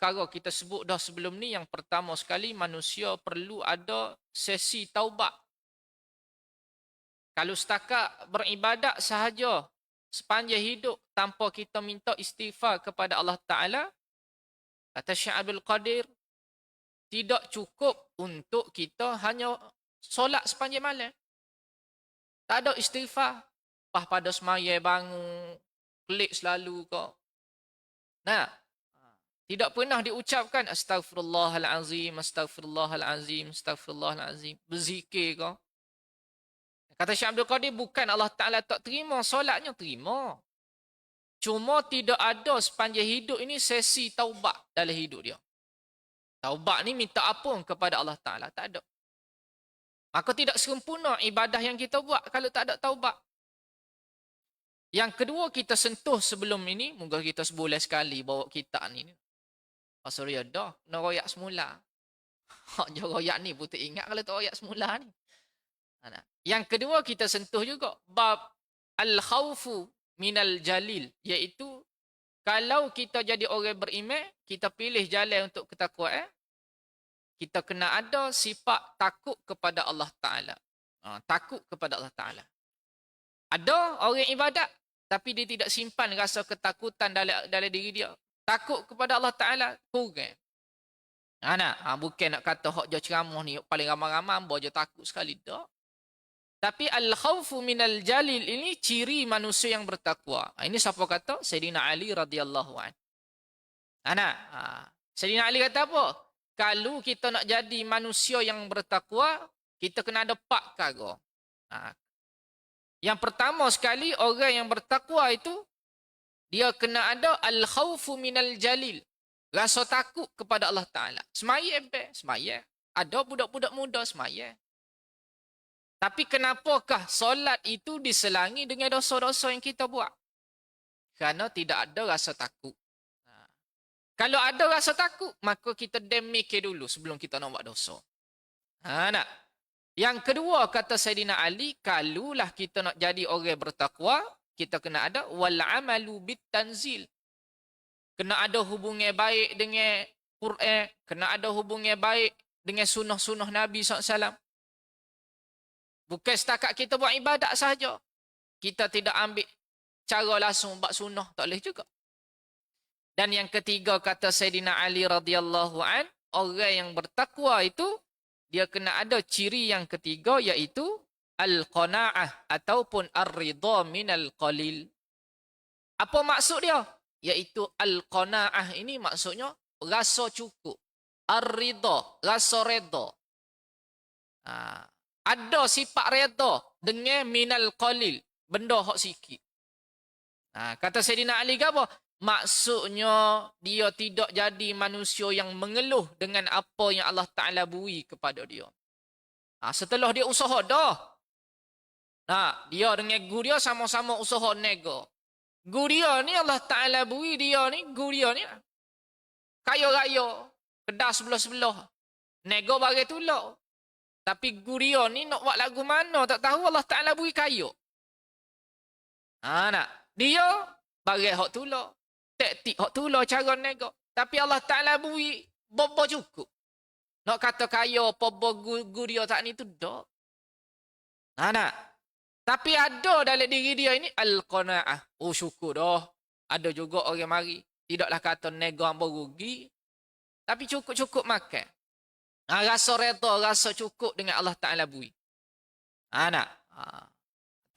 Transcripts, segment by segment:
perkara kita sebut dah sebelum ni. Yang pertama sekali, manusia perlu ada sesi taubat. Kalau setakat beribadat sahaja sepanjang hidup tanpa kita minta istighfar kepada Allah Ta'ala, kata Syekh Abdul Qadir, tidak cukup untuk kita hanya solat sepanjang malam. Tak ada istighfar. Lepas pada semaya bangun, klik selalu kau. Nah, tidak pernah diucapkan astagfirullahalazim, astagfirullahalazim, astagfirullahalazim. Berzikir kau. Kata Syekh Abdul Qadir, bukan Allah Ta'ala tak terima solatnya, terima. Cuma tidak ada sepanjang hidup ini sesi taubat dalam hidup dia. Taubat ni minta ampun kepada Allah Ta'ala, tak ada. Maka tidak sempurna ibadah yang kita buat kalau tak ada taubat. Yang kedua kita sentuh sebelum ini, moga kita sebulan sekali bawa kitab ni. Pasal dia dah, nak royak semula. Hak je royak ni pun tak ingat kalau tak royak semula ni. Yang kedua kita sentuh juga bab al-khawfu minal jalil, iaitu kalau kita jadi orang beriman, kita pilih jalan untuk ketakwaan, kita kena ada sifat takut kepada Allah Ta'ala. Takut kepada Allah Ta'ala. Ada orang ibadat, tapi dia tidak simpan rasa ketakutan dalam diri dia. Takut kepada Allah Ta'ala, kurang. Bukan nak kata hak je ceramah ni paling ramai-ramai, hamba je takut sekali. Tak. Tapi al-khawfu minal jalil ini ciri manusia yang bertakwa. Ini siapa kata? Sayyidina Ali radhiyallahu anhu. Sayyidina Ali kata apa? Kalau kita nak jadi manusia yang bertakwa, kita kena ada 4 perkara. Yang pertama sekali, orang yang bertakwa itu, dia kena ada al-khawfu minal jalil. Rasa takut kepada Allah Ta'ala. Semaya. Ada budak-budak muda semaya. Tapi kenapakah solat itu diselangi dengan dosa-dosa yang kita buat? Kerana tidak ada rasa takut. Kalau ada rasa takut, maka kita mikir dulu sebelum kita nak buat dosa. Yang kedua, kata Sayyidina Ali, kalulah kita nak jadi orang bertakwa, kita kena ada wal amalu bit tanzil. Kena ada hubungan baik dengan Quran, kena ada hubungan baik dengan sunnah-sunnah Nabi SAW. Bukan setakat kita buat ibadat sahaja. Kita tidak ambil cara langsung buat sunnah, tak boleh juga. Dan yang ketiga, kata Sayyidina Ali radhiyallahu an, orang yang bertakwa itu, dia kena ada ciri yang ketiga, iaitu al-qana'ah ataupun ar-ridha minal qalil. Apa maksud dia? Iaitu al-qana'ah ini maksudnya rasa cukup. Ar-ridha, rasa reda. Ada sifat reda dengan minal qalil, benda hak sikit. Kata Sayyidina Ali ke apa? Maksudnya dia tidak jadi manusia yang mengeluh dengan apa yang Allah Ta'ala beri kepada dia. Setelah dia usaha dah. Dia dengan guru dia sama-sama usaha nego. Guru dia ni Allah Ta'ala beri dia ni, guru dia ni kaya raya, kedah sebelah-sebelah. Nego bagi tolak. Tapi guru dia ni nak buat lagu mana tak tahu, Allah Ta'ala beri kaya. Dia bagi hak tolak. Taktik hak tolak cara nego. Tapi Allah Ta'ala beri bobo cukup. Nak kata kaya apa guru dia tak ni tu tak. Tapi ada dalam diri dia ini al-qana'ah. Oh syukur dah. Ada juga orang mari. Tidaklah kata nego hamba rugi. Tapi cukup-cukup makan. Rasa reda, rasa cukup dengan Allah Ta'ala beri.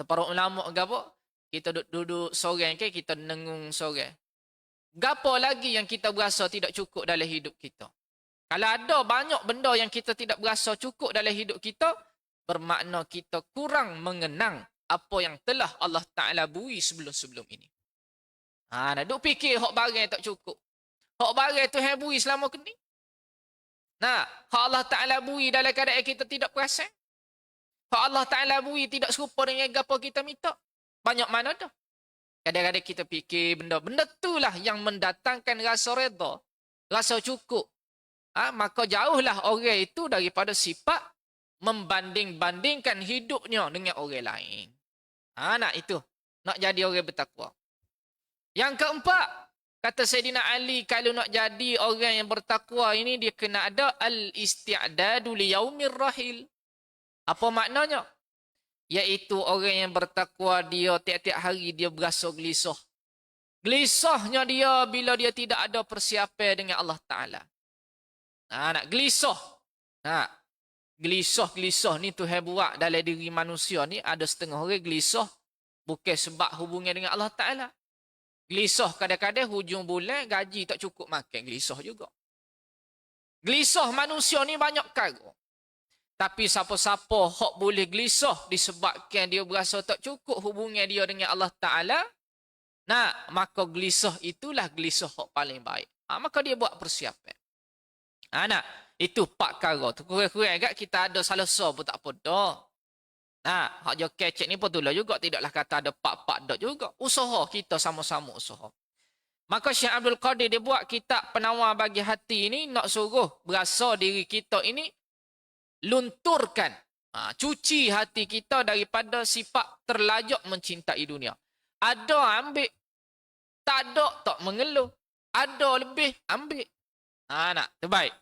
Para ulama ke apa? Kita duduk sorang ke, kita nengung sorang. Gapo lagi yang kita berasa tidak cukup dalam hidup kita? Kalau ada banyak benda yang kita tidak berasa cukup dalam hidup kita, bermakna kita kurang mengenang apa yang telah Allah Ta'ala beri sebelum-sebelum ini. Duk fikir hak barang tak cukup. Hak barang tu yang beri selama ni. Hak Allah Ta'ala beri dalam keadaan kita tidak perasan. Hak Allah Ta'ala beri tidak serupa dengan apa kita minta. Banyak mana dah. Kadang-kadang kita fikir benda itulah yang mendatangkan rasa reda, rasa cukup. Maka jauhlah orang itu daripada sifat membanding-bandingkan hidupnya dengan orang lain. Itu. Nak jadi orang bertakwa. Yang keempat, Kata Sayyidina Ali, kalau nak jadi orang yang bertakwa ini, dia kena ada al-isti'dadu liyaumir rahil. Apa maknanya? Iaitu orang yang bertakwa, dia tiap-tiap hari dia berasa gelisah. Gelisahnya dia bila dia tidak ada persiapan dengan Allah Ta'ala. Nak gelisah. Gelisah-gelisah ni Tuhan buat dalam diri manusia ni, ada setengah orang gelisah bukan sebab hubungan dengan Allah Ta'ala. Gelisah kadang-kadang hujung bulan gaji tak cukup makan. Gelisah juga. Gelisah manusia ni banyak kali. Tapi siapa-siapa hak boleh gelisah disebabkan dia berasa tak cukup hubungan dia dengan Allah Ta'ala, maka gelisah itulah gelisah hak paling baik. Maka dia buat persiapan. Itu 4 perkara. Kurang-kurang agak kita ada salasa pun tak apa dah. Hak jo kecek ni pun tulah juga. Tidaklah kata ada 4-4 dah juga. Usaha kita sama-sama usaha. Maka Syekh Abdul Qadir dia buat kitab penawar bagi hati ni, nak suruh berasa diri kita ini lunturkan, cuci hati kita daripada sifat terlajak mencintai dunia. Ada ambil, tak ada tak mengeluh. Ada lebih ambil. Terbaik.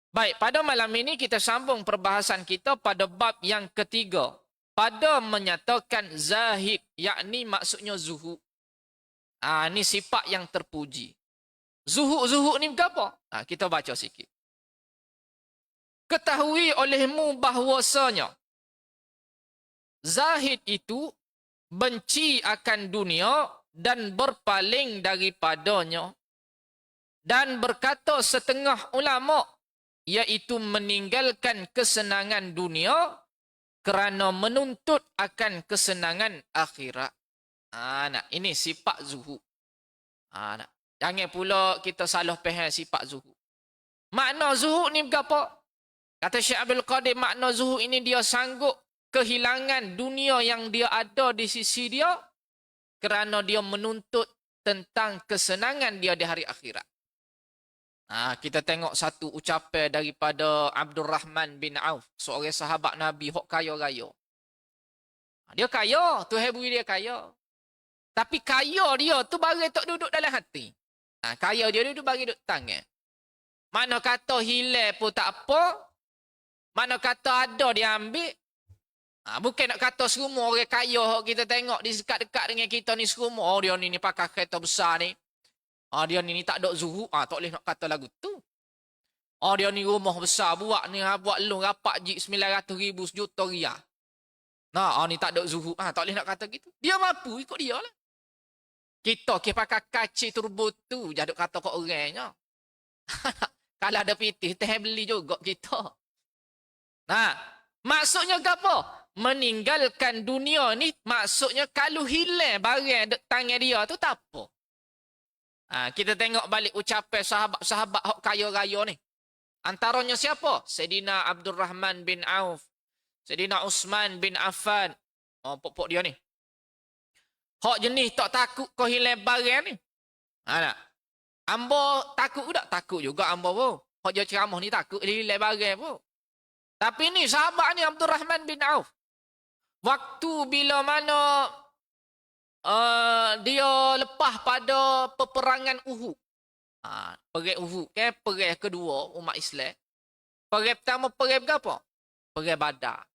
Baik, pada malam ini kita sambung perbahasan kita pada bab yang ketiga. Pada menyatakan zahid, yakni maksudnya zuhud. Ini sifat yang terpuji. Zuhud ni apa? Kita baca sikit. Ketahui olehmu bahwasanya zahid itu benci akan dunia dan berpaling daripadanya. Dan berkata setengah ulama, iaitu meninggalkan kesenangan dunia kerana menuntut akan kesenangan akhirat. Ini sifat zuhud. Jangan pula kita salah faham sifat zuhud. Makna zuhud ni berapa? Kata Syekh Abdul Qadir, makna zuhud ini dia sanggup kehilangan dunia yang dia ada di sisi dia kerana dia menuntut tentang kesenangan dia di hari akhirat. Kita tengok satu ucapan daripada Abdul Rahman bin Auf, seorang sahabat Nabi hok kaya raya. Dia kaya, Tuhan beri dia kaya. Tapi kaya dia tu barang tak duduk dalam hati. Kaya dia duduk bagi duduk tangan. Mana kata hilang pun tak apa, mana kata ada dia ambil. Bukan nak kata semua orang kaya hok kita tengok di dekat-dekat dengan kita ni semua, dia ni pakai kereta besar ni. Dia ni tak ada zuhud. Tak boleh nak kata lagu tu. Dia ni rumah besar. Buat ni, buat loan rapat jik 900,000 sejuta riyal. Ni tak ada zuhud. Tak boleh nak kata gitu. Dia mampu ikut dia lah. Kita pakai kaci turbo tu. Jaduk kata kat orangnya. Kalau ada pitih, teh beli juga kita. Maksudnya apa? Meninggalkan dunia ni, maksudnya kalau hilang barang tangan dia tu tak apa. Kita tengok balik ucapan sahabat-sahabat hok kaya raya ni. Antaranya siapa? Sayyidina Abdul Rahman bin Auf, Sayyidina Uthman bin Affan. Pokok dia ni. Hok jenis tak takut kau hilang barang ni. Ambo takut tak? Takut juga ambo pun. Hok dia ceramah ni takut hilang barang pun. Tapi ni sahabat ni Abdul Rahman bin Auf. Waktu bila mana dia lepas pada peperangan Uhud. Perang Uhud kan, perang kedua umat Islam. Perang pertama perang apa? Perang Badar.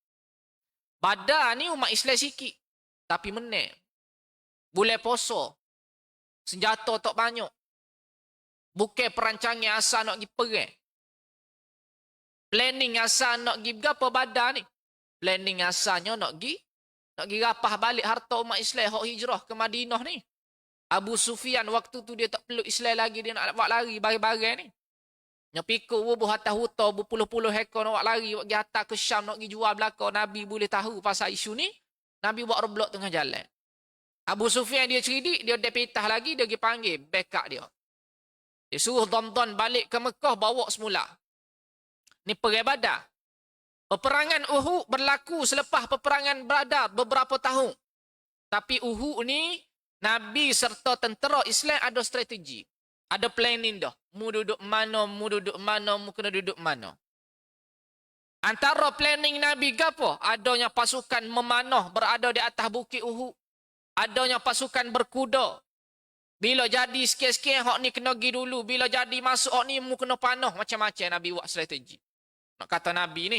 Badar ni umat Islam sikit, tapi menang. Bulan puasa. Senjata tak banyak. Bukan perancangan asal nak pergi perang. Planning asal nak pergi apa Badar ni? Planning asalnya nak pergi rapah balik harta umat Islam hok hijrah ke Madinah ni. Abu Sufyan waktu tu dia tak peluk Islam lagi, dia nak buat lari barang-barang ni. Nya pikul bubuh atas huta berpuluh-puluh ekor nak buat lari pergi atas ke Syam nak pergi jual belaka. Nabi boleh tahu pasal isu ni, Nabi buat roadblock tengah jalan. Abu Sufyan dia cerdik, dia depitah lagi, dia pergi panggil backup dia. Dia suruh Dhamdhan balik ke Mekah bawa semula. Ni perang Badar. Peperangan Uhud berlaku selepas peperangan Badar beberapa tahun. Tapi Uhud ni, Nabi serta tentera Islam ada strategi. Ada planning dah. Mu duduk mana, mu kena duduk mana. Antara planning Nabi apa? Adanya pasukan memanah berada di atas bukit Uhud. Adanya pasukan berkuda. Bila jadi sikit-sikit, hak ni kena pergi dulu. Bila jadi masuk, hak ni mu kena panah. Macam-macam Nabi buat strategi. Nak kata Nabi ni.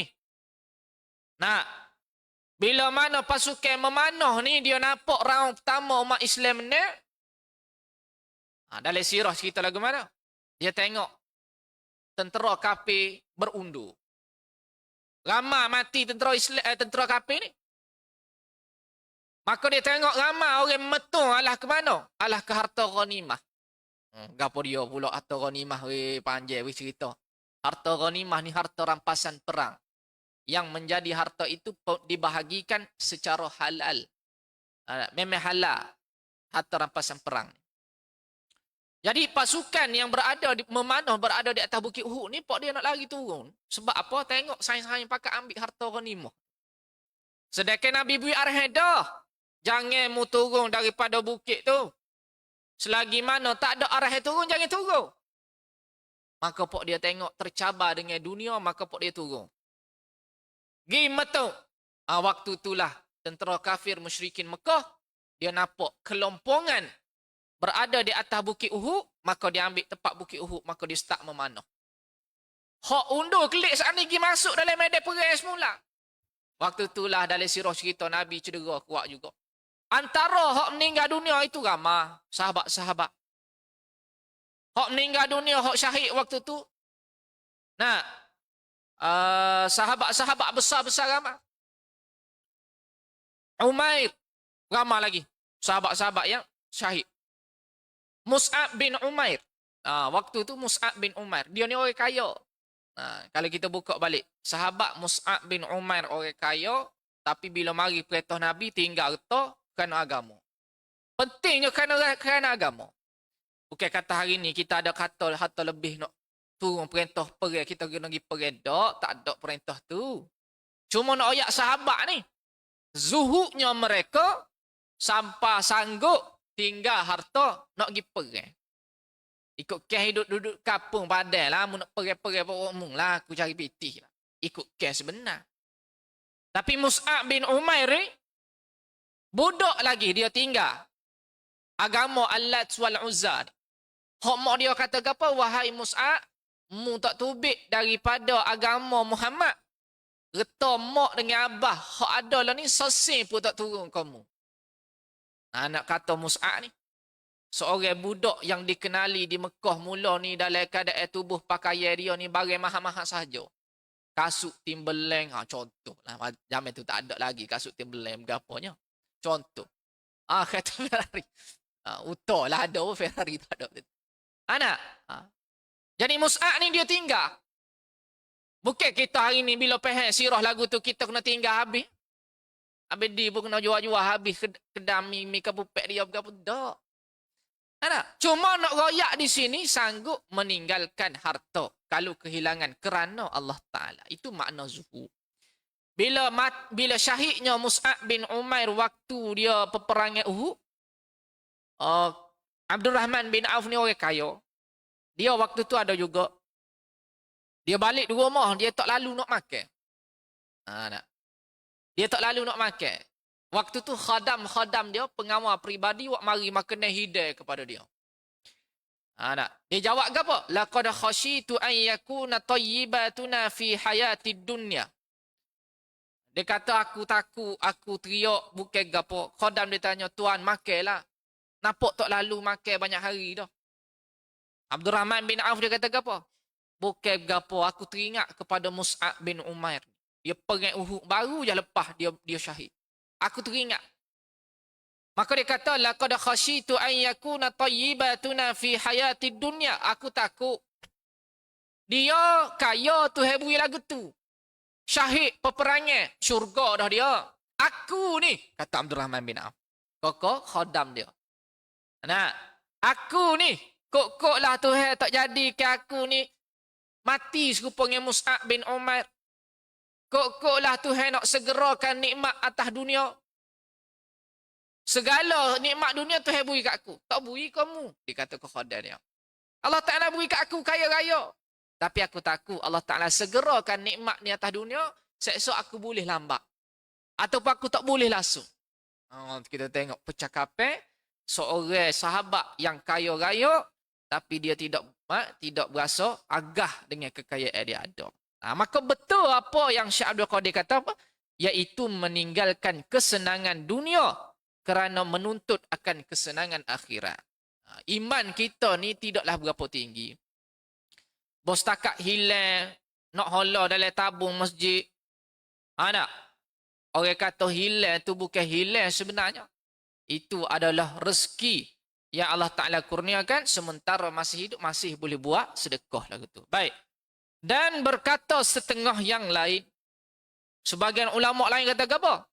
Nah, bila mana pasukan memanah ni, dia nampak round pertama umat Islam ni. Dalam sirah cerita lagu mana? Dia tengok tentera kafir berundur. Ramai mati tentera Islam, tentera kafir ni. Maka dia tengok ramai orang metung alah ke mana? Alah ke harta ghanimah. Gapo dia pula harta ghanimah, panjang cerita. Harta ghanimah ni harta rampasan perang. Yang menjadi harta itu dibahagikan secara halal. Memang halal harta rampasan perang. Jadi pasukan yang memanah berada di atas Bukit Uhud ni, pak dia nak lari turun. Sebab apa? Tengok sains-sains pakai ambil harta ghanimah. Sedangkan Nabi beri arahan dah. Jangan mu turun daripada bukit tu. Selagi mana tak ada arahan turun, jangan turun. Maka pak dia tengok tercabar dengan dunia, maka pak dia turun. Gimetu. Waktu itulah tentera kafir musyrikin Mekah, dia nampak kelompongan berada di atas Bukit Uhud, maka dia ambil tempat Bukit Uhud, maka dia start memanah. Hak undur kelik saat ni pergi masuk dalam medan perang semula. Waktu itulah dalam sirah cerita Nabi cedera kuat juga. Antara hak meninggal dunia itu ramai sahabat-sahabat. Hak meninggal dunia, hak syahid waktu tu. Nah, sahabat-sahabat besar-besar ramai. Umair, ramai lagi. Sahabat-sahabat yang syahid. Mus'ab bin Umair. Waktu tu Mus'ab bin Umair. Dia ni orang kaya. Kalau kita buka balik. Sahabat Mus'ab bin Umair orang kaya. Tapi bila mari perintah Nabi tinggal harta kerana agama. Pentingnya kerana agama. Bukan kata hari ni kita ada kata harta lebih nak turun perintah perang. Kita kena pergi perang. Tak ada perintah tu. Cuma nak ayat sahabat ni. Zuhudnya mereka sampai sanggup tinggal harta nak pergi perang. Ikut kes duduk kampung padai lah. Mu nak perang-perang umum lah. Aku cari pitih lah. Ikut kes sebenar. Tapi Mus'ab bin Umair ni, budak lagi dia tinggal. Agama Al-Lat wal Uzza. Hak mak dia kata apa? Wahai Mus'ab, mu tak tubik daripada agama Muhammad. Reta mak dengan abah. Hak ada lah ni, sesing pun tak turun kamu. Nak kata Mus'ab ni, seorang budak yang dikenali di Mekah mula ni dalam keadaan tubuh pakaian dia ni barang mahal-mahal sahaja. Kasut Timberland, contoh lah. Zaman tu tak ada lagi kasut Timberland berapanya. Contoh. Kata Ferrari. Utah lah ada, Ferrari tak ada. Anak. Jadi Mus'ab ni dia tinggal. Bukan kita hari ni bila pehek sirah lagu tu kita kena tinggal habis. Habis dia pun kena jual-jual habis kedam mi kepupek dia berapa dak. Ada. Cuma nak royak di sini sanggup meninggalkan harta kalau kehilangan kerana Allah Taala. Itu makna zuhud. Bila syahidnya Mus'ab bin Umair waktu dia peperangan Uhud, Abdul Rahman bin Auf ni orang kaya. Dia waktu tu ada juga. Dia balik di rumah, dia tak lalu nak makan. Dia tak lalu nak makan. Waktu tu khadam dia, pengawal peribadi, wak mari makan hidayah kepada dia. Dia jawab ke apa? Laqad khasyitu an yakuna tayyibatuna fi hayatid dunya. Dia kata aku takut, aku teriak bukan gapo. Khadam dia tanya, tuan makanlah. Nampak tak lalu makan banyak hari dah. Abdul Rahman bin Auf dia kata apa? Bukan gapo, aku teringat kepada Mus'ab bin Umair. Dia perang Uhud baru je lepas dia syahid. Aku teringat. Maka dia kata laqad khasyitu an yakuna tayyibatuna fi hayatid dunya. Aku takut dia kaya tu hebui lagu tu. Syahid peperangan, syurga dah dia. Aku ni, kata Abdul Rahman bin Auf. Kok khadam dia. Aku ni, kok lah Tuhan tak jadi ke aku ni mati serupa dengan Mus'ab bin Umair. Kok lah Tuhan nak segerakan nikmat atas dunia. Segala nikmat dunia Tuhan beri kat aku. Tak beri kamu. Dia kata ke khadam dia. Allah Ta'ala beri kat aku kaya-raya. Tapi aku takut Allah Ta'ala segerakan nikmat ni atas dunia. Seksa aku boleh lambat. Ataupun aku tak boleh langsung. Kita tengok percakapan seorang sahabat yang kaya raya, tapi dia tidak berasa agah dengan kekayaan dia ada. Maka betul apa yang Syekh Abdul Qadir kata apa? Iaitu meninggalkan kesenangan dunia kerana menuntut akan kesenangan akhirat. Iman kita ni tidaklah berapa tinggi. Bos takat hilang, nak hola dalam tabung masjid. Tak? Orang kata hilang tu bukan hilang sebenarnya. Itu adalah rezeki yang Allah Ta'ala kurniakan, sementara masih hidup, masih boleh buat sedekah lagu tu. Baik. Dan berkata setengah yang lain, sebagian ulama lain kata apa?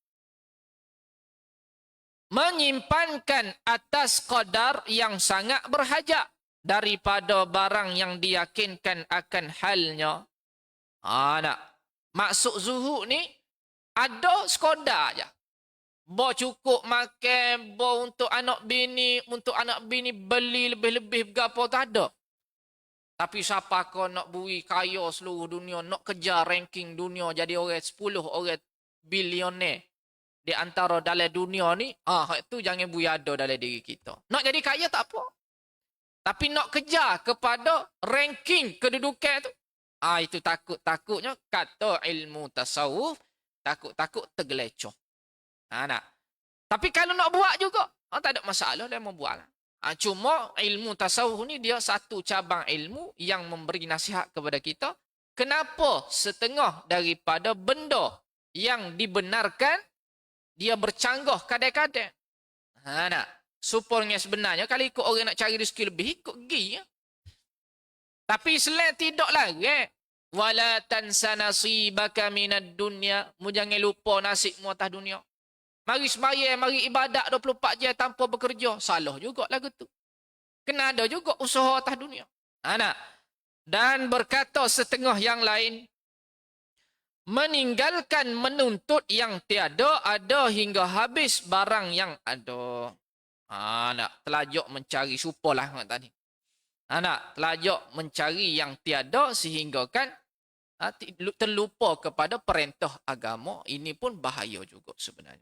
Menyimpankan atas qadar yang sangat berhajat daripada barang yang diyakinkan akan halnya. Nak. Maksud zuhud ni, ada sekadar je. Bo cukup makan, bo untuk anak bini beli lebih-lebih berapa tak ada. Tapi siapa kau nak bui kaya seluruh dunia, nak kejar ranking dunia jadi orang 10 orang bilioner di antara dalam dunia ni, itu jangan bui ada dalam diri kita. Nak jadi kaya tak apa. Tapi nak kejar kepada ranking kedudukan tu, itu takutnya kata ilmu tasawuf, takut tergelecoh. Nak. Tapi kalau nak buat juga, tak ada masalah, dia mau buat lah. Cuma ilmu tasawuf ni dia satu cabang ilmu yang memberi nasihat kepada kita. Kenapa setengah daripada benda yang dibenarkan, dia bercanggah kadang-kadang. Nak. Supaya sebenarnya, kalau ikut orang nak cari rezeki lebih, ikut pergi. Ya? Tapi selain tidak lagi, wala tansa nasibaka minad dunya, mu jangan lupa nasibmu atas dunia. Mari sembahyang, mari ibadat 24 jam tanpa bekerja. Salah juga lagu tu. Kena ada juga usaha atas dunia. Nak. Dan berkata setengah yang lain, meninggalkan menuntut yang tiada ada hingga habis barang yang ada. Nak. Telajak mencari, supalah tadi. Nak. Telajak mencari yang tiada sehingga kan terlupa kepada perintah agama. Ini pun bahaya juga sebenarnya.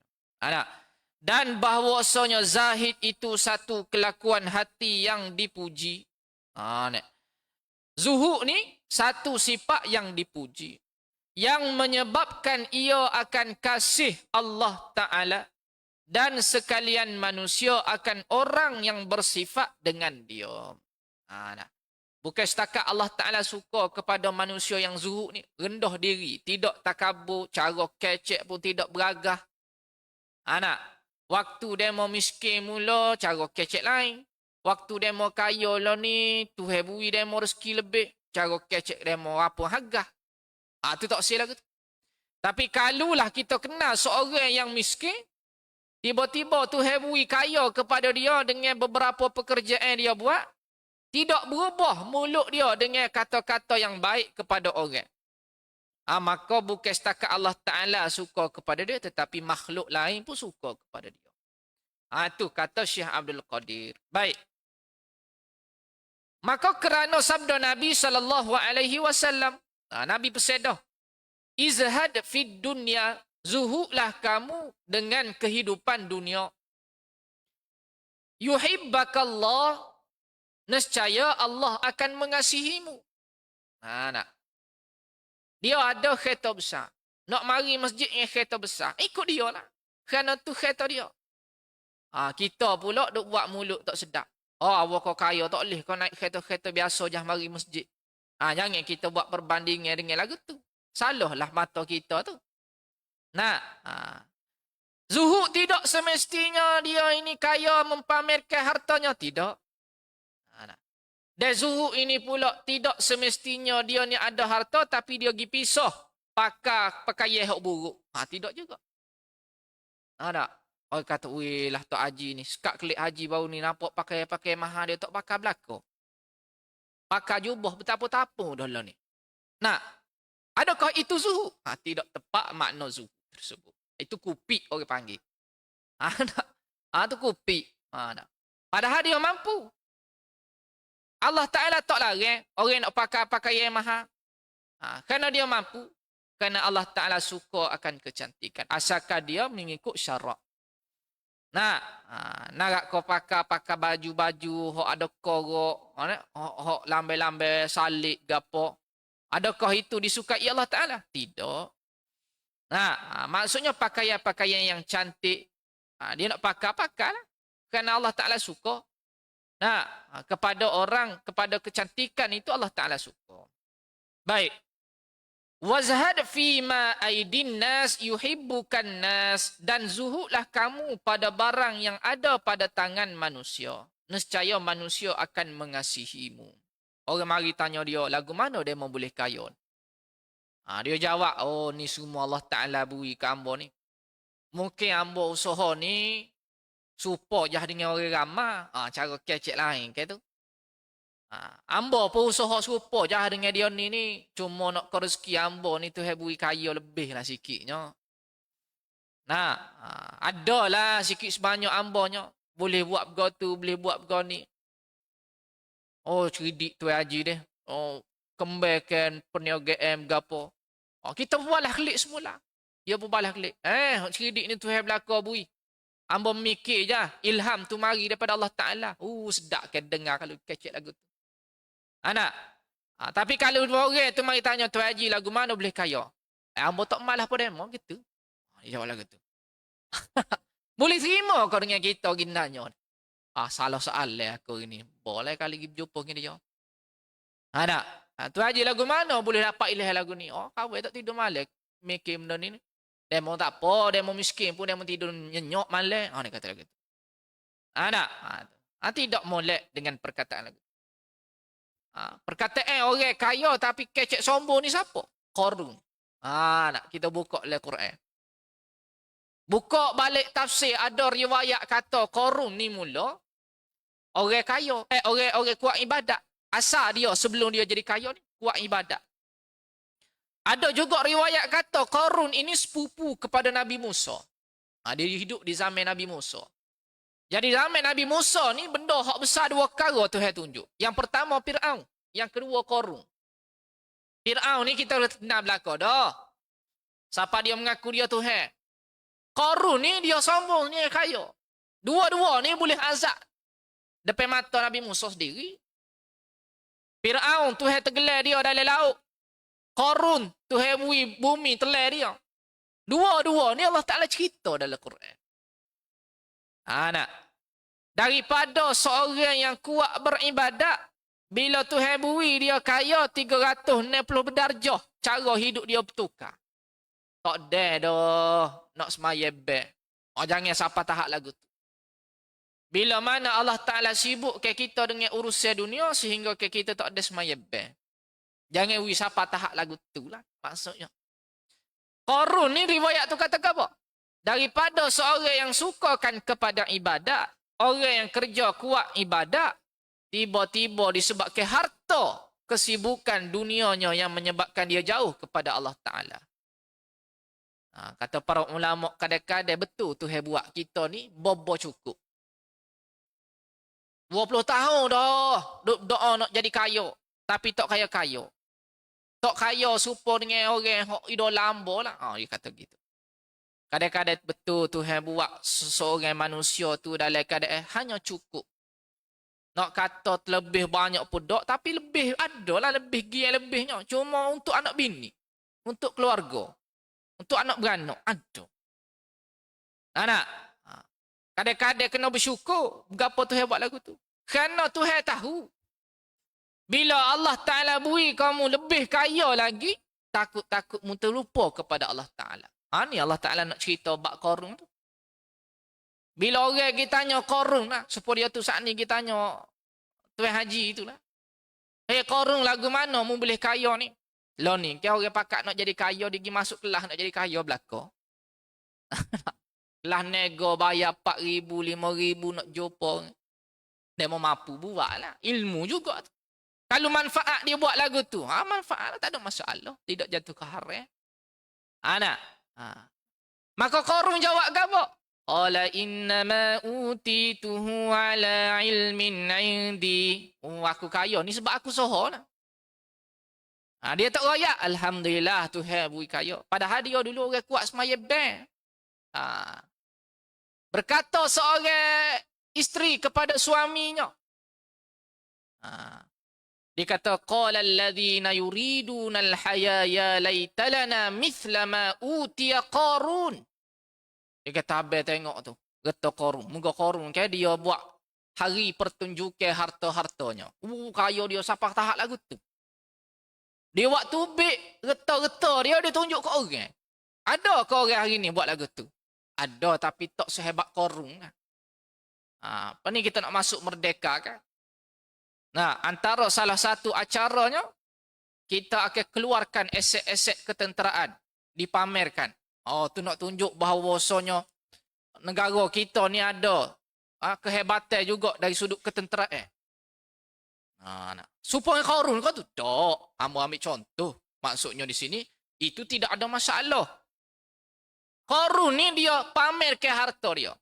Dan bahawasanya zahid itu satu kelakuan hati yang dipuji. Zuhud ni satu sifat yang dipuji, yang menyebabkan ia akan kasih Allah Ta'ala dan sekalian manusia akan orang yang bersifat dengan dia. Bukan setakat Allah Ta'ala suka kepada manusia yang zuhud ni, rendah diri, tidak takabur, cara kecek pun tidak beragah. Nak. Waktu demo miskin mula, cara kecek lain. Waktu demo kaya lah ni, Tuhan beri demo rezeki lebih, cara kecek demo apa harga. Itu tak silap gitu. Tapi kalulah kita kenal seorang yang miskin, tiba-tiba Tuhan beri kaya kepada dia dengan beberapa pekerjaan dia buat, tidak berubah mulut dia dengan kata-kata yang baik kepada orang. Maka bukan setakat Allah Ta'ala suka kepada dia, tetapi makhluk lain pun suka kepada dia. Itu kata Syekh Abdul Qadir. Baik. Maka kerana sabda Nabi SAW, Nabi pesedah, izhad fid dunya, zuhudlah kamu dengan kehidupan dunia. Yuhibbakallah, nescaya Allah akan mengasihimu. Nak. Dia ada kereta besar. Nak mari masjid dengan kereta besar, ikut dia lah. Kerana tu kereta dia. Kita pula duk buat mulut tak sedap. Awak kau kaya tak boleh kau naik kereta-kereta biasa je mari masjid. Jangan kita buat perbandingan dengan lagu tu. Salahlah mata kita tu. Zuhud tidak semestinya dia ini kaya mempamerkan hartanya. Tidak. Dan zuhud ini pula tidak semestinya dia ni ada harta tapi dia pergi pisah pakai pakaian yang buruk. Tidak juga. Tak. Orang kata, weh lah Tok Haji ni. Sekat kelik haji baru ni nampak pakai mahal dia tak pakai belakang. Pakai jubah betapa-tapa dah lah ni. Adakah itu zuhud? Tidak tepat makna zuhud tersebut. Itu kupik orang panggil. Itu kupik. Padahal dia mampu. Allah Ta'ala tak larang orang nak pakai pakaian mahal. Kerana dia mampu. Kerana Allah Ta'ala suka akan kecantikan. Asalkan dia mengikut syarak. Nak kau pakai baju-baju hok ada korok, hok lambai-lambai salik gapo. Adakah itu disukai Allah Taala? Tidak. Maksudnya pakaian-pakaian yang cantik. Dia nak pakai lah. Kerana Allah Taala suka. Kepada orang, kepada kecantikan itu Allah Taala suka. Baik. Wazhad fima aidin nas yuhibbukan nas, dan zuhudlah kamu pada barang yang ada pada tangan manusia. Nescaya manusia akan mengasihimu. Orang mari tanya dia, lagu mana dia mau boleh kaya? Dia jawab, oh ni semua Allah Ta'ala beri ke ambo ni. Mungkin ambo usaha ni supaya jah dengan orang ramai. Cara kecek lain ke tu. Ambo pun usaha serupa je dengan dia ni. Cuma nak ke rezeki ambo ni tu beri kaya lebih lah sikitnya. Adalah sikit sebanyak ambonya. Boleh buat begitu, boleh buat begini. Oh, cerdik tu haji dia. Oh, kembalikan perniagaan gapo. Kita buatlah klik semula. Dia pun balas klik. Cerdik ni tu belaka beri. Ambo mikir je. Ilham tu mari daripada Allah Ta'ala. Sedap kan dengar kalau kecek lagu tu. Tapi kalau orang tu mari tanya tu haji lagu mana boleh kaya. Ambo tak malah pada demo gitu. Dia jawab lagu tu. Boleh terima kau dengan kita ginanya. Salah soalan aku ini. Boleh kali jumpa dengan dia. Tu haji lagu mana boleh dapat ilah lagu ni. Kau tak tidur malam mikir benda ni. Demo tak apa, demo miskin pun demo tidur nyenyok malam. Dia kata lagu tu. Tidak molek dengan perkataan lagu. Perkataan orang kaya tapi kecek sombong ni siapa? Qarun. Kita buka oleh Quran. Buka balik tafsir, ada riwayat kata Qarun ni mula orang kaya, orang kuat ibadat. Asal dia sebelum dia jadi kaya ni kuat ibadat. Ada juga riwayat kata Qarun ini sepupu kepada Nabi Musa. Dia hidup di zaman Nabi Musa. Jadi zaman Nabi Musa ni benda hak besar dua perkara Tuhan tunjuk. Yang pertama Fir'aun, yang kedua Qarun. Fir'aun ni kita dah kenal belaka dah. Siapa dia mengaku dia Tuhan? Qarun ni dia sombong ni kaya. Dua-dua ni boleh azab depan mata Nabi Musa sendiri. Fir'aun Tuhan tenggelam dia dalam laut. Qarun Tuhan bumi telan dia. Dua-dua ni Allah Ta'ala cerita dalam Quran. Daripada seorang yang kuat beribadat, bila Tuhan beri dia kaya 360 berdarjah, cara hidup dia bertukar. Tak ada dah nak semaya baik. Jangan siapa tahap lagu tu. Bila mana Allah Ta'ala sibuk ke kita dengan urusan dunia sehingga ke kita tak ada semaya baik. Jangan siapa tahap lagu tu lah maksudnya. Qarun ni riwayat tu kata apa? Daripada seorang yang sukakan kepada ibadat, orang yang kerja kuat ibadat, tiba-tiba disebabkan harta, kesibukan dunianya yang menyebabkan dia jauh kepada Allah Ta'ala. Kata para ulama kadang-kadang betul Tuhan buat kita ni bobo cukup. 20 tahun dah doa nak jadi kaya, tapi tak kaya-kaya. Tak kaya supaya dengan orang yang idola ambo lah. Dia kata gitu. Kadang-kadang betul Tuhan buat seseorang manusia tu dalam keadaan hanya cukup. Nak kata lebih banyak pun tak, tapi lebih adalah lebih gian lebihnya. Cuma untuk anak bini, untuk keluarga, untuk anak beranak, ada. Kadang-kadang kena bersyukur. Berapa Tuhan buat lagu tu? Kerana Tuhan tahu. Bila Allah Ta'ala beri kamu lebih kaya lagi, takut-takut mu terlupa kepada Allah Ta'ala. Ni Allah Ta'ala nak cerita bab Qarun tu. Bila orang kita tanya Qarun lah, supaya dia tu saat ni kita tanya Tuan Haji itulah. Qarun lagu mana mu boleh kaya ni? Lah ni, kau orang pakat nak jadi kaya, dia pergi masuk kelas nak jadi kaya belaka. Kelas nego bayar 4,000, 5,000 nak jumpa. Dia mau mampu buat lah. Ilmu juga tu. Kalau manfaat dia buat lagu tu, manfaat lah, tak ada masalah. Tidak jatuh ke haram. Maka Qarun jawab apa? Qala innama utituhu ala ilmin indi. Aku kaya ni sebab aku soho lah. Dia tak raya. Alhamdulillah Tuhan beri kaya. Padahal dia dulu orang kuat semaya bank. Berkata seorang isteri kepada suaminya. Ha. Dia kata, qala alladhina yuriduna al-haya ya laitalana mithla ma utiya Qarun. Dia kata, abang tengok tu. Kata Qarun. Muka Qarun kan dia buat hari pertunjukan harta-hartanya. Kaya dia siapa tahap lagu tu. Dia waktu bik reta-reta dia tunjuk ke orang. Ada ke orang hari ni buat lagu tu? Ada tapi tak sehebat Qarun. Apa ni kita nak masuk merdeka kan? Nah, antara salah satu acaranya, kita akan keluarkan aset-aset ketenteraan. Dipamerkan. Oh, tu nak tunjuk bahawasanya negara kita ni ada kehebatan juga dari sudut ketenteraan. Supaya Qarun kau tu? Tak. Kamu ambil contoh. Maksudnya di sini, itu tidak ada masalah. Qarun ni dia pamer ke harta dia.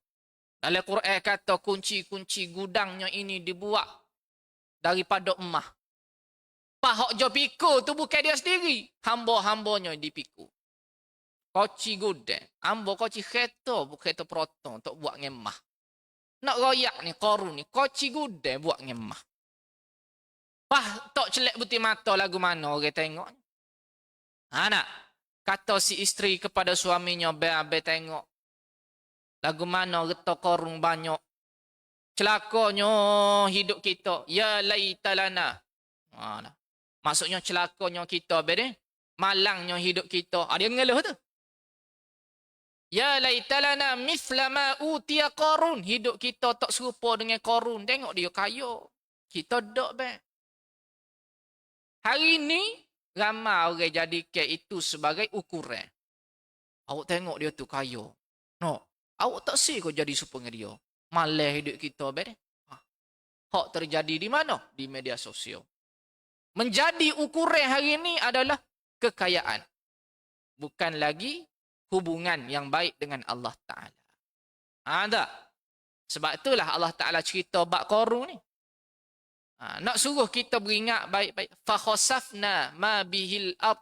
Dalam Quran kata kunci-kunci gudangnya ini dibuat daripada emas. Pahak jo pikul tu bukan dia sendiri. Hamba-hambanya dipikul. Koci gudang. Hamba koci kereta, bukan kereta proton untuk buat ngemah. Nak royak ni Qarun ni. Koci gudang buat ngemah. Tak celek buti mata lagu mana orang tengok. Nak. Kata si isteri kepada suaminya, be tengok. Lagu mana reta Qarun banyak. Celakanya hidup kita. Ya laitalana. Maksudnya celakanya kita, be. Malangnya hidup kita. Dia ngeluh tu. Ya laitalana mithla ma utiya Qarun. Hidup kita tak serupa dengan Qarun. Tengok dia kaya. Kita tak, be. Hari ni, ramai orang jadikan itu sebagai ukuran. Awak tengok dia tu kaya. No. Awak tak sih kau jadi supaya dia. Malah hidup kita, be. Hak terjadi di mana? Di media sosial. Menjadi ukuran hari ini adalah kekayaan. Bukan lagi hubungan yang baik dengan Allah Ta'ala. Tak? Sebab itulah Allah Ta'ala cerita bab Qarun ni. Nak suruh kita beringat baik-baik. Fakhosafna ma bihil ard.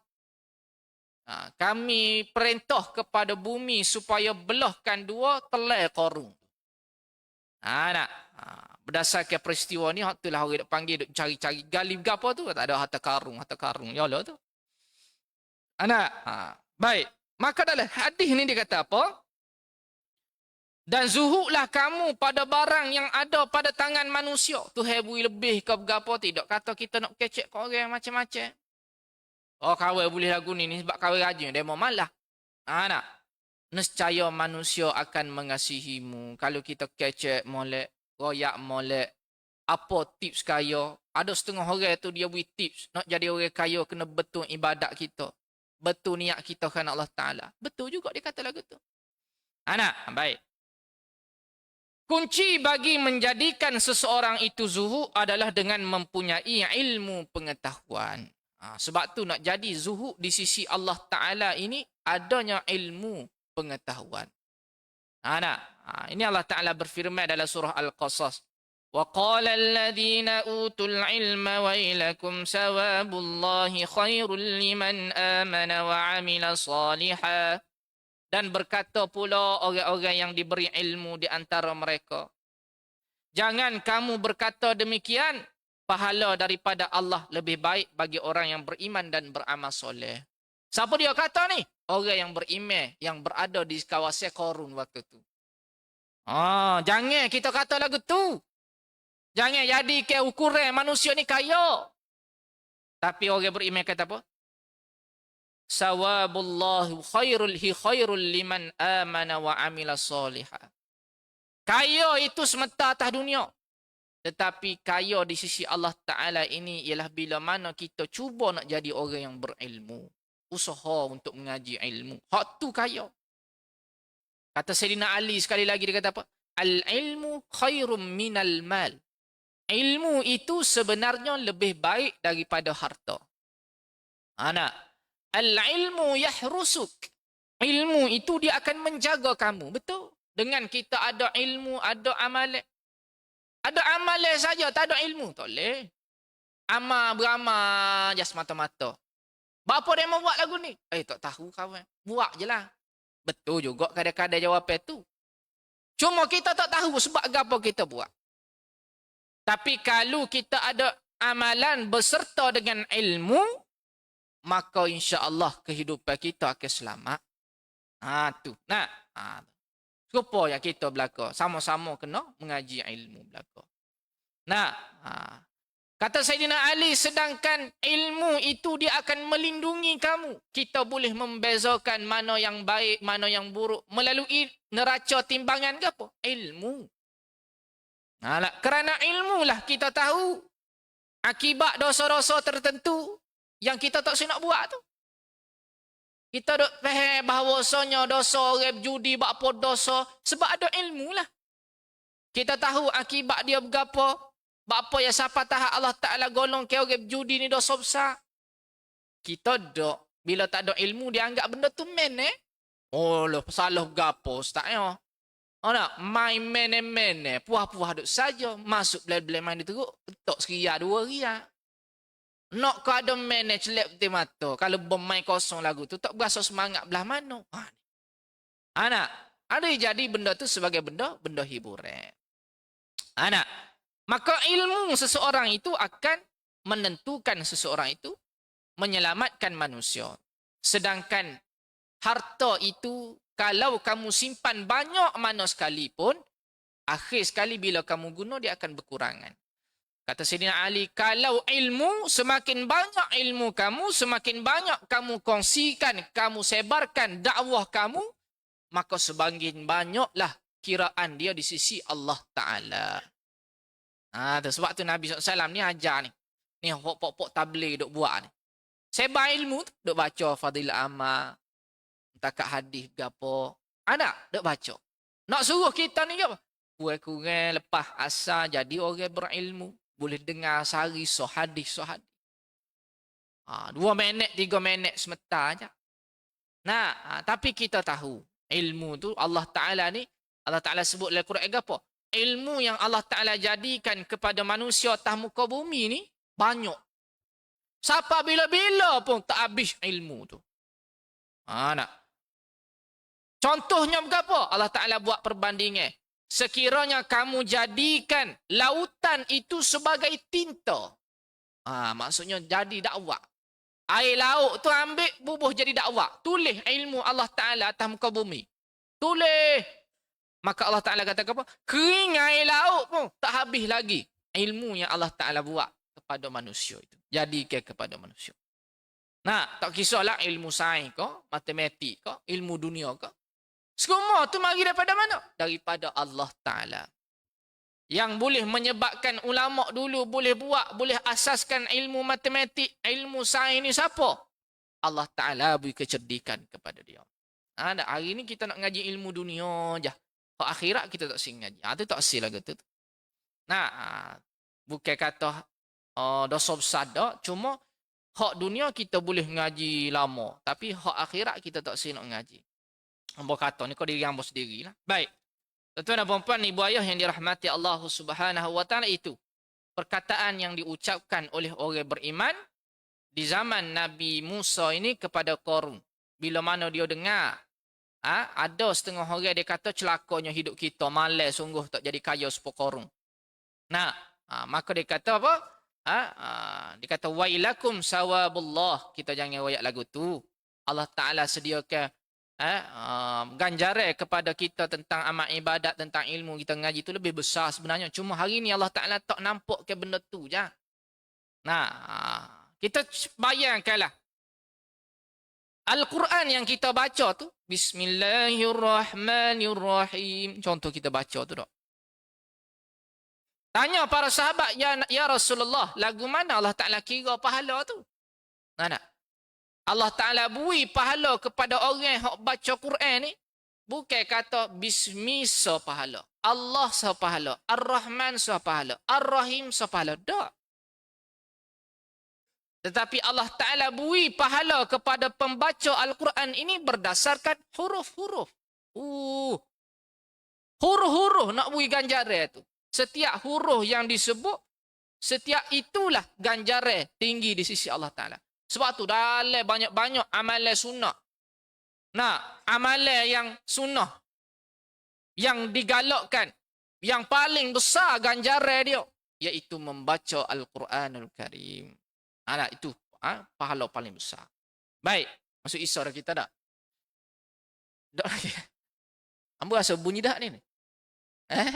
Kami perintah kepada bumi supaya belahkan dua telai Qarun. Nak. Berdasarkan peristiwa ni, itulah orang duk panggil, duk cari-cari gali gapo tu. Tak ada harta karung. Yalah tu. Nak. Baik. Maka dalam hadis ni dia kata apa? Dan zuhudlah kamu pada barang yang ada pada tangan manusia. Tu hebui lebih ke berapa tidak. Kata kita nak kecek ke orang macam-macam. Oh, kawai boleh lagu ni sebab kawai rajin. Dia mau malah. Nak. Nescaya manusia akan mengasihimu. Kalau kita kecek molek, royak molek. Apa tips kaya? Ada setengah orang tu dia beri tips. Nak jadi orang kaya kena betul ibadat kita. Betul niat kita kerana Allah Ta'ala. Betul juga dia kata lagu tu. Nak. Baik. Kunci bagi menjadikan seseorang itu zuhud adalah dengan mempunyai ilmu pengetahuan. Sebab tu nak jadi zuhud di sisi Allah Ta'ala ini adanya ilmu pengetahuan. Ini Allah Ta'ala berfirman dalam surah Al-Qasas. وَقَالَ الَّذِينَ أُوتُوا الْعِلْمَ وَيْلَكُمْ ثَوَابُ اللَّهِ خَيْرٌ لِمَنْ آمَنَ وَعَمِلَ صَالِحًا. Dan berkata pula orang-orang yang diberi ilmu di antara mereka. Jangan kamu berkata demikian. Pahala daripada Allah lebih baik bagi orang yang beriman dan beramal soleh. Siapa dia kata ni? Orang yang beriman, yang berada di kawasan Qarun waktu tu. Jangan kita kata lagu tu. Jangan jadi ke ukuran manusia ni kaya. Tapi orang beriman kata apa? Sawabullahu khairul liman amana wa amila salihah. Kaya itu semata atas dunia. Tetapi kaya di sisi Allah Ta'ala ini ialah bila mana kita cuba nak jadi orang yang berilmu. Usaha untuk mengaji ilmu. Hak tu kaya. Kata Sayyidina Ali sekali lagi dia kata apa? Al-ilmu khairum minal mal. Ilmu itu sebenarnya lebih baik daripada harta. Nak. Al-ilmu yahrusuk. Ilmu itu dia akan menjaga kamu. Betul. Dengan kita ada ilmu, ada amalan. Ada amalan saja, tak ada ilmu. Tak boleh. Beramal je semata-mata. Bapa dia mau buat lagu ni? Tak tahu kawan. Buat je lah. Betul juga kadang-kadang jawapan tu. Cuma kita tak tahu sebab apa kita buat. Tapi kalau kita ada amalan berserta dengan ilmu, maka insya-Allah kehidupan kita akan selamat. Tu. Nah, supaya kita belaka sama-sama kena mengaji ilmu belaka. Nah, kata Sayyidina Ali, sedangkan ilmu itu dia akan melindungi kamu. Kita boleh membezakan mana yang baik, mana yang buruk melalui neraca timbangan ke apa? Ilmu. Kerana ilmu lah kita tahu akibat dosa-dosa tertentu yang kita tak nak buat tu. Kita dok faham bahawasanya dosa orang judi, apa dosa sebab ada ilmu lah. Kita tahu akibat dia berapa. Apa yang siapa tahu Allah Ta'ala golong ke orang judi ni dosa besar. Kita dok, bila tak ada ilmu dia anggap benda tu main Oh lah, salah berapa ustaz ya. Nak main mene-mene, puah-puah duk saja, masuk belai-belai main dia teruk, tok seria 2 ria. Nak kau ada manage celep putih mata. Kalau bermain kosong lagu tu, tak berasa semangat belah mana. Anak, ada jadi benda tu sebagai benda hiburan. Anak, maka ilmu seseorang itu akan menentukan seseorang itu menyelamatkan manusia. Sedangkan harta itu, kalau kamu simpan banyak mana sekalipun, akhir sekali bila kamu guna, dia akan berkurangan. Kata Sayyidina Ali, kalau ilmu, semakin banyak ilmu kamu, semakin banyak kamu kongsikan, kamu sebarkan dakwah kamu, maka semakin banyaklah kiraan dia di sisi Allah Ta'ala. Sebab tu Nabi SAW ni ajar ni. Ni pok-pok tabligh duk buat ni. Sebar ilmu tu, duk baca Fadilah Amal, takat hadis ke apa. Ada, duk baca. Nak suruh kita ni ke apa? Kurang-kurang lepas asal jadi orang berilmu. Boleh dengar sehari hadis. 2 minit, 3 minit semata aja. Tapi kita tahu ilmu tu Allah Ta'ala ni, Allah Ta'ala sebut dalam Quran apa? Ilmu yang Allah Ta'ala jadikan kepada manusia atas muka bumi ni banyak. Siapa bila-bila pun tak habis ilmu tu. Contohnya berapa? Allah Ta'ala buat perbandingan. Sekiranya kamu jadikan lautan itu sebagai tinta. Maksudnya jadi dakwah. Air laut tu ambil, bubuh jadi dakwah. Tulis ilmu Allah Ta'ala atas muka bumi. Tulis. Maka Allah Ta'ala kata apa? Kering air laut pun tak habis lagi. Ilmu yang Allah Ta'ala buat kepada manusia itu. Jadikan kepada manusia. Tak kisahlah ilmu sains ke, matematik ke, ilmu dunia ke. Semua tu mari daripada mana? Daripada Allah Ta'ala. Yang boleh menyebabkan ulama' dulu boleh buat, boleh asaskan ilmu matematik, ilmu sains ni siapa? Allah Ta'ala beri kecerdikan kepada dia. Hari ni kita nak ngaji ilmu dunia je. Kalau akhirat kita tak sing ngaji. Itu tak sila kata tu. Bukan kata dosa besar dah. Cuma hak dunia kita boleh ngaji lama. Tapi hak akhirat kita tak sing nak ngaji. Hamba kata ni kau diri hamba sendirilah. Baik. Tuan-tuan dan puan-puan, ibu ayah yang dirahmati Allah Subhanahu wa taala, itu perkataan yang diucapkan oleh orang beriman di zaman Nabi Musa ini kepada Qarun. Bila mana dia dengar ada setengah orang dia kata celakanya hidup kita, malas sungguh tak jadi kaya seperti Qarun. Maka dia kata apa? Dia kata wailakum sawabullah. Kita jangan wayak lagu tu. Allah Ta'ala sediakan ganjaran kepada kita tentang amal ibadat, tentang ilmu kita ngaji itu lebih besar sebenarnya. Cuma hari ni Allah Ta'ala tak nampak ke benda tu je. Kita bayangkanlah Al-Quran yang kita baca tu, Bismillahirrahmanirrahim. Contoh kita baca tu tak. Tanya para sahabat, ya Rasulullah, lagu mana Allah Ta'ala kira pahala tu? Allah Ta'ala beri pahala kepada orang yang baca Quran ni. Bukan kata Bismi so pahala, Allah so pahala, Ar-Rahman so pahala, Ar-Rahim so pahala. Tak. Tetapi Allah Ta'ala beri pahala kepada pembaca Al-Quran ini berdasarkan huruf-huruf. Huruf-huruf nak beri ganjaran tu. Setiap huruf yang disebut, setiap itulah ganjaran tinggi di sisi Allah Ta'ala. Sebab tu dalam banyak-banyak amalan sunnah. Amalan yang sunnah. yang digalakkan, yang paling besar ganjaran dia, iaitu membaca Al-Quranul Karim. Nah, itu pahala paling besar. Baik, masuk isar kita dah. Dah lagi. Ambo rasa bunyi dah ni. Eh?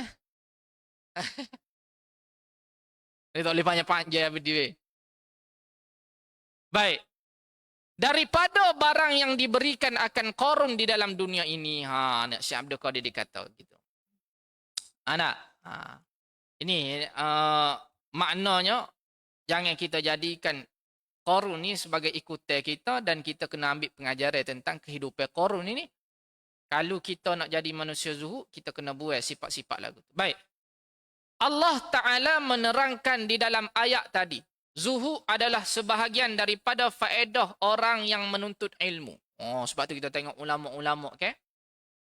Ini tak boleh panjang-panjang berdiri. Baik. Daripada barang yang diberikan akan Qarun di dalam dunia ini. Nak Syekh Abdul Qadir dikata gitu. Anak. Ini maknanya jangan kita jadikan Qarun ni sebagai ikutan kita dan kita kena ambil pengajaran tentang kehidupan Qarun ini. Kalau kita nak jadi manusia zuhud, kita kena buat sifat-sifat lagu tu. Baik. Allah Ta'ala menerangkan di dalam ayat tadi. Zuhud adalah sebahagian daripada faedah orang yang menuntut ilmu. Sebab tu kita tengok ulama-ulama ke.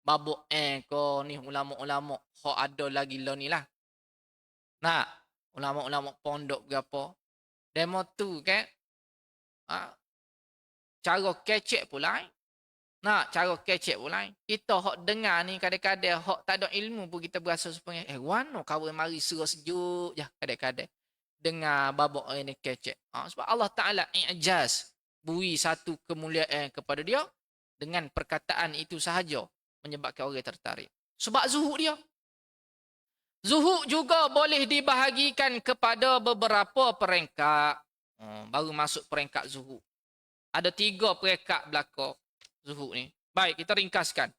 Babuk ko ni ulama-ulama. Kok ada lagi lo ni lah. Nah, ulama-ulama pondok berapa. Demo tu ke. Cara kecek pula. Nah, cara kecek pula. Kita hok dengar ni kadang-kadang hok tak ada ilmu pun kita berasa supaya wano kawan mari serah sejuk je kadang-kadang. Dengar babak ini kecek. Sebab Allah Ta'ala i'jaz bui satu kemuliaan kepada dia dengan perkataan itu sahaja menyebabkan orang tertarik. Sebab zuhud dia. Zuhud juga boleh dibahagikan kepada beberapa peringkat. Baru masuk peringkat zuhud. Ada 3 peringkat belakang zuhud ni. Baik, kita ringkaskan.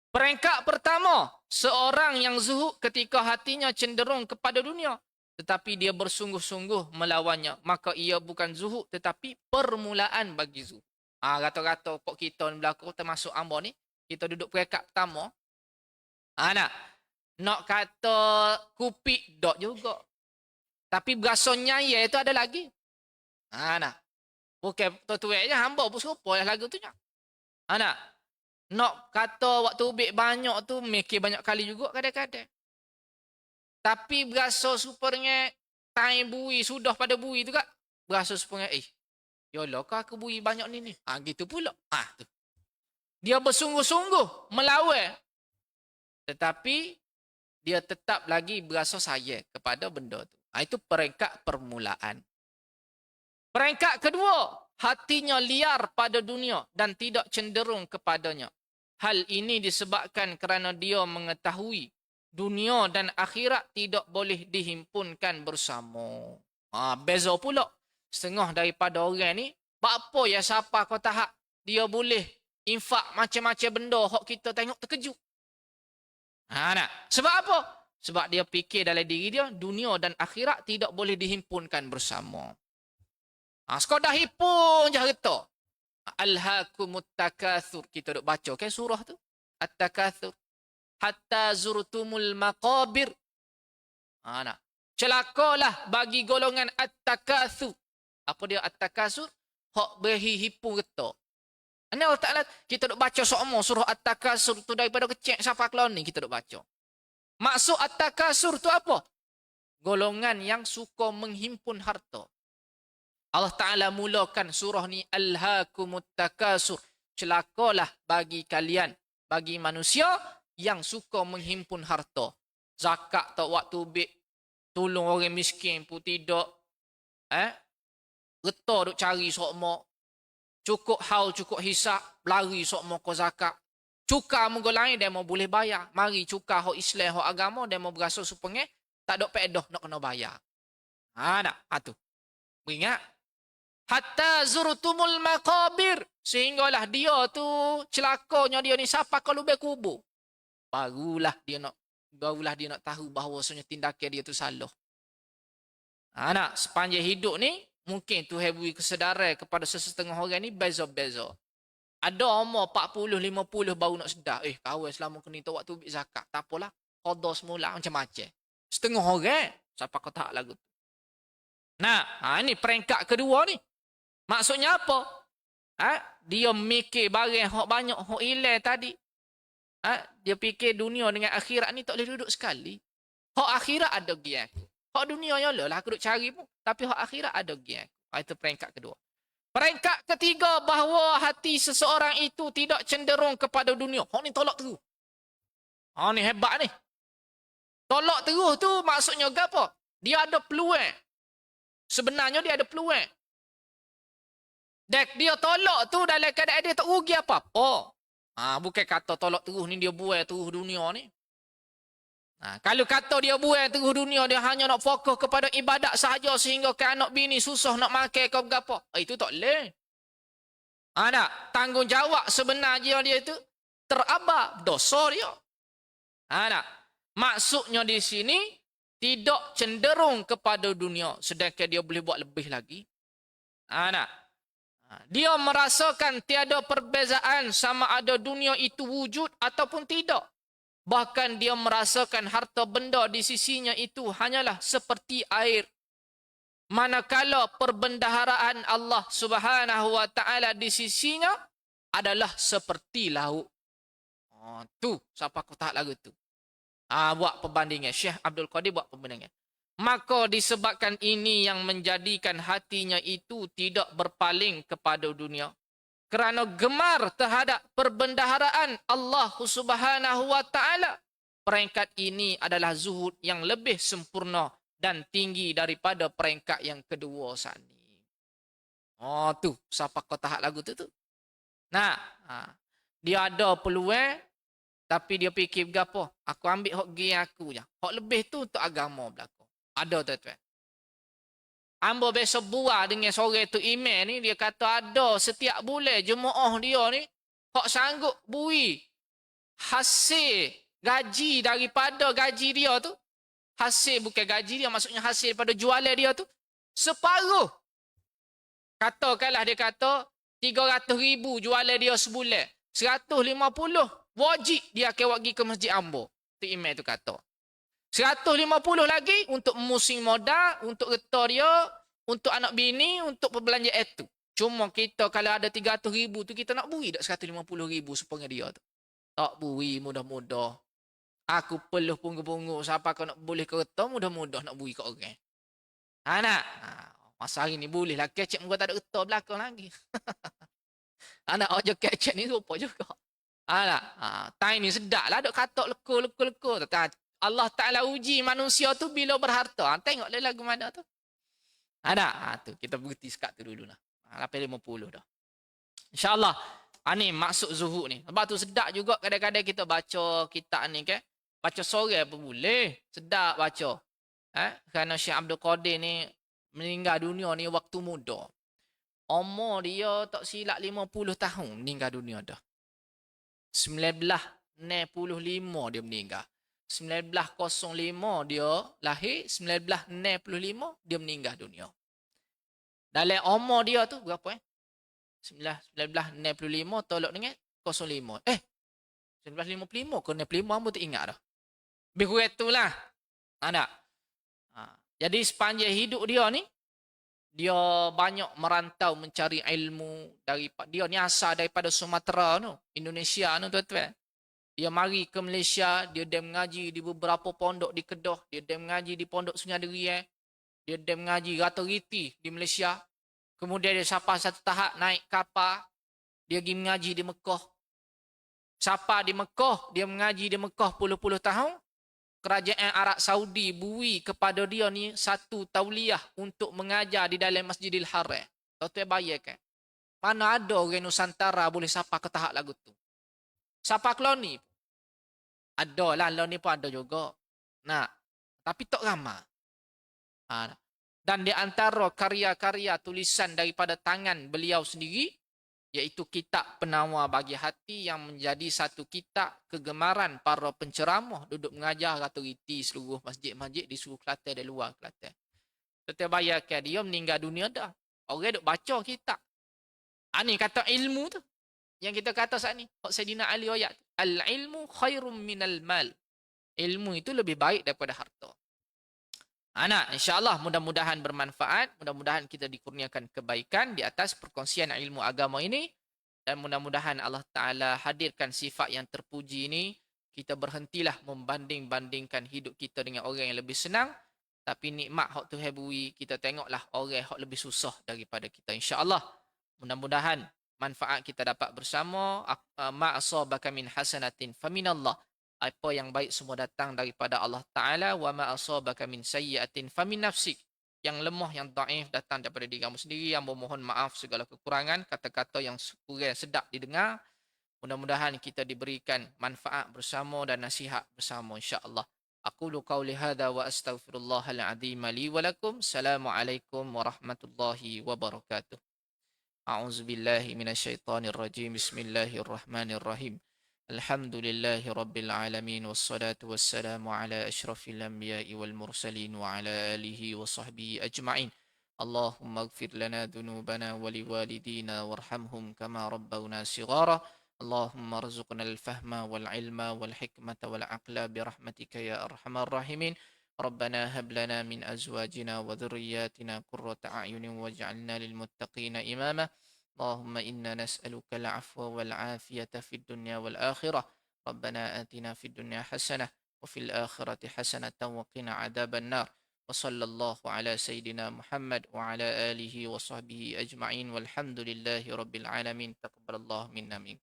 Peringkat pertama, seorang yang zuhud ketika hatinya cenderung kepada dunia, tetapi dia bersungguh-sungguh melawannya. Maka ia bukan zuhud, tetapi permulaan bagi zuhud. Kata-kata kok kita ni berlaku, termasuk ambo ni, kita duduk peringkat pertama. Nak kata kupik, dok juga. Tapi berasa nyaya itu ada lagi. Bukan tutup je, hamba pun serupa lah lagu tu. Nak kata waktu ubik banyak tu, mikir banyak kali juga kadang-kadang. Tapi berasa supernya, time bui, sudah pada bui tu kak. Berasa supernya, yalah kau aku bui banyak ni. Gitu pula. Tu. Dia bersungguh-sungguh melawan. Tetapi, dia tetap lagi berasa sayang kepada benda tu. Itu peringkat permulaan. Peringkat kedua, hatinya liar pada dunia dan tidak cenderung kepadanya. Hal ini disebabkan kerana dia mengetahui dunia dan akhirat tidak boleh dihimpunkan bersama. Beza pula. Setengah daripada orang ni, apa ya siapa kau tahap, dia boleh infak macam-macam benda hok kita tengok terkejut. Sebab apa? Sebab dia fikir dalam diri dia, dunia dan akhirat tidak boleh dihimpunkan bersama. Sekadar hipun je harta. Alhaakumut takatsur. Kita duk baca kan surah tu. At-takatsur. Hatta zurtumul maqabir. Celakalah bagi golongan at-takatsur. Apa dia at-takatsur? Hak berhipun harta. Allah Ta'ala, kita duk baca semua surah at-takatsur tu daripada kecil sampai keluar ni kita duk baca. Maksud at-takatsur tu apa? Golongan yang suka menghimpun harta. Allah Ta'ala mulakan surah ni Alhaakumut takasur. Celakalah bagi kalian, bagi manusia yang suka menghimpun harta. Zakat tak waktu bik, tolong orang miskin pun tidak. Reta duk cari sokmo. Cukup haul, cukup hisap, lari sokmo ke zakat. Cukar muka lain dia mau boleh bayar. Mari cukar hak Islam, hak agama, dia mau berasa supaya tak ada pedoh nak kena bayar. Tu. Beringat. Hatta zurtumul maqabir. Sehinggalah dia tu celakanya dia ni siapa kalau berkubur. Barulah dia nak tahu bahawasanya tindakan dia tu salah. Sepanjang hidup ni mungkin Tuhan beri kesedaran kepada sesetengah orang ni beza-beza. Ada umur 40, 50 baru nak sedar. Kawan selama kena tu waktu ambil zakat. Tak apalah. Qada semula macam-macam. Setengah orang. Siapa kau tak lagu tu. Ini peringkat kedua ni. Maksudnya apa? Dia mikir barang hak banyak, hak hilang tadi. Dia fikir dunia dengan akhirat ni tak boleh duduk sekali. Hak akhirat ada gian aku. Hak dunia ya lah aku duk cari pun. Tapi hak akhirat ada gian aku. Itu peringkat kedua. Peringkat ketiga, bahawa hati seseorang itu tidak cenderung kepada dunia. Hak ni tolak tu. Ni hebat ni. Tolak terus tu maksudnya apa? Dia ada peluang. Sebenarnya dia ada peluang. Dek dia tolak tu dalam keadaan dia tak rugi apa-apa. Bukan kata tolak terus ni dia buai terus dunia ni. Kalau kata dia buai terus dunia, dia hanya nak fokus kepada ibadat sahaja sehingga ke anak bini susah nak makan ke apa. Itu tak boleh. Tak? Tanggungjawab sebenarnya dia itu terabah dosa dia. Tak? Maksudnya di sini tidak cenderung kepada dunia sedangkan dia boleh buat lebih lagi. Tak? Dia merasakan tiada perbezaan sama ada dunia itu wujud ataupun tidak. Bahkan dia merasakan harta benda di sisinya itu hanyalah seperti air. Manakala perbendaharaan Allah Subhanahu wa taala di sisinya adalah seperti laut. Tu siapa aku tak lagu tu. Buat perbandingan. Syekh Abdul Qadir buat perbandingan. Maka disebabkan ini yang menjadikan hatinya itu tidak berpaling kepada dunia. Kerana gemar terhadap perbendaharaan Allah Subhanahu wa taala. Peringkat ini adalah zuhud yang lebih sempurna dan tinggi daripada peringkat yang kedua saat ini. Tu siapa kau tahap lagu tu tu. Dia ada peluang tapi dia fikir berapa? Aku ambil hak gay aku je. Hak lebih tu untuk agama belaka. Ada tuan-tuan. Ambo besok buah dengan sore tu email ni, dia kata ada setiap bulan jemaah dia ni hak sanggup bui hasil gaji daripada gaji dia tu. Hasil bukan gaji dia, maksudnya hasil daripada jualan dia tu separuh. Katakanlah dia kata 300,000 jualan dia sebulan. 150 wajib dia akan pergi ke masjid Ambo. Tu email tu kata. 150 lagi untuk musim modal, untuk getah dia, untuk anak bini, untuk perbelanja itu. Cuma kita kalau ada 300,000 tu kita nak beri tak 150,000 supaya dia tu. Tak beri mudah-mudah. Aku peluh punggu-punggu siapa kau nak boleh ke getah mudah-mudah nak beri ke orang. Nak? Masa hari ni boleh lah kecek muka tak ada getah belakang lagi. Anak ojo kecek ni rupa juga. Time ni sedap lah duk katok leko. Allah Ta'ala uji manusia tu bila berharta. Tengok lagu mana tu. Tu kita berhenti sekat tu dulu lah. 8.50 dah. InsyaAllah. Ni maksud zuhud ni. Sebab tu sedap juga kadang-kadang kita baca kitab ni kan. Baca sore pun boleh. Sedap baca. Kerana Syekh Abdul Qadir ni meninggal dunia ni waktu muda. Umur dia tak silap 50 tahun meninggal dunia dah. 1965 dia meninggal. 1905 dia lahir, 1965 dia meninggal dunia. Dalam umur dia tu berapa 1965 tolak dengan 05. 1955 ke 65 aku tak ingat dah. Lebih kurang itulah. Ada. Jadi sepanjang hidup dia ni dia banyak merantau mencari ilmu daripada dia ni asal daripada Sumatera tu, Indonesia tu tuan-tuan. Dia mari ke Malaysia, dia mengaji di beberapa pondok di Kedah, dia mengaji di pondok Sungai Derian, dia mengaji rata-riti di Malaysia. Kemudian dia sampai satu tahap naik kapal, dia pergi mengaji di Mekah. Sampai di Mekah, dia mengaji di Mekah puluh-puluh tahun. Kerajaan Arab Saudi bui kepada dia ni satu tauliah untuk mengajar di dalam Masjidil Haram. Tuan-tuan bayangkan. Mana ada orang Nusantara boleh sampai ke tahap lagu tu. Sampai ke ni ada lah, ni pun ada juga. Tapi tak ramai. Dan di antara karya-karya tulisan daripada tangan beliau sendiri, iaitu kitab Penawar Bagi Hati yang menjadi satu kitab kegemaran para penceramah duduk mengajar rata-riti seluruh masjid-masjid di seluruh Kelantan dan luar Kelantan. Kita bayangkan dia meninggal dunia dah. Orang duk baca kitab. Ni kata ilmu tu. Yang kita kata saat ni, Sayyidina Ali ayat, al-ilmu khairum minal mal. Ilmu itu lebih baik daripada harta. InsyaAllah mudah-mudahan bermanfaat. Mudah-mudahan kita dikurniakan kebaikan di atas perkongsian ilmu agama ini. Dan mudah-mudahan Allah Ta'ala hadirkan sifat yang terpuji ini. Kita berhentilah membanding-bandingkan hidup kita dengan orang yang lebih senang. Tapi nikmat hak Tuhan beri, kita tengoklah orang yang lebih susah daripada kita. InsyaAllah mudah-mudahan manfaat kita dapat bersama. Ma asabaka min hasanatin faminallah Apa yang baik semua datang daripada Allah Ta'ala. Wa ma asabaka min sayyi'atin famin nafsik. Yang lemah, yang daif datang daripada diri kamu sendiri. Yang memohon maaf segala kekurangan. Kata-kata yang kurang sedap didengar. Mudah-mudahan kita diberikan manfaat bersama dan nasihat bersama insya-Allah. Aqulu qauli hadza wa astaghfirullahal azim li wa lakum. Assalamualaikum warahmatullahi wabarakatuh. A'udzu billahi minasyaitonir rajim. Bismillahirrahmanirrahim. Alhamdulillahi rabbil alamin wassalatu wassalamu ala asyrafil anbiya'i wal mursalin wa ala alihi wa sahbihi ajma'in. Allahumma ighfir lana dhunubana wa liwalidina warhamhum kama rabbawna shighara. Allahumma arzuqna al-fahma wal ilma wal hikmata wal aqla bi rahmatika ya arhamar rahimin. ربنا هب لنا من أزواجنا وذرياتنا قرة أعين واجعلنا للمتقين إماما. اللهم إنا نسألك العفو والعافية في الدنيا والآخرة. ربنا آتنا في الدنيا حسنة وفي الآخرة حسنة وقنا عذاب النار. وصلى الله على سيدنا محمد وعلى آله وصحبه أجمعين والحمد لله رب العالمين. تقبل الله منا منكم.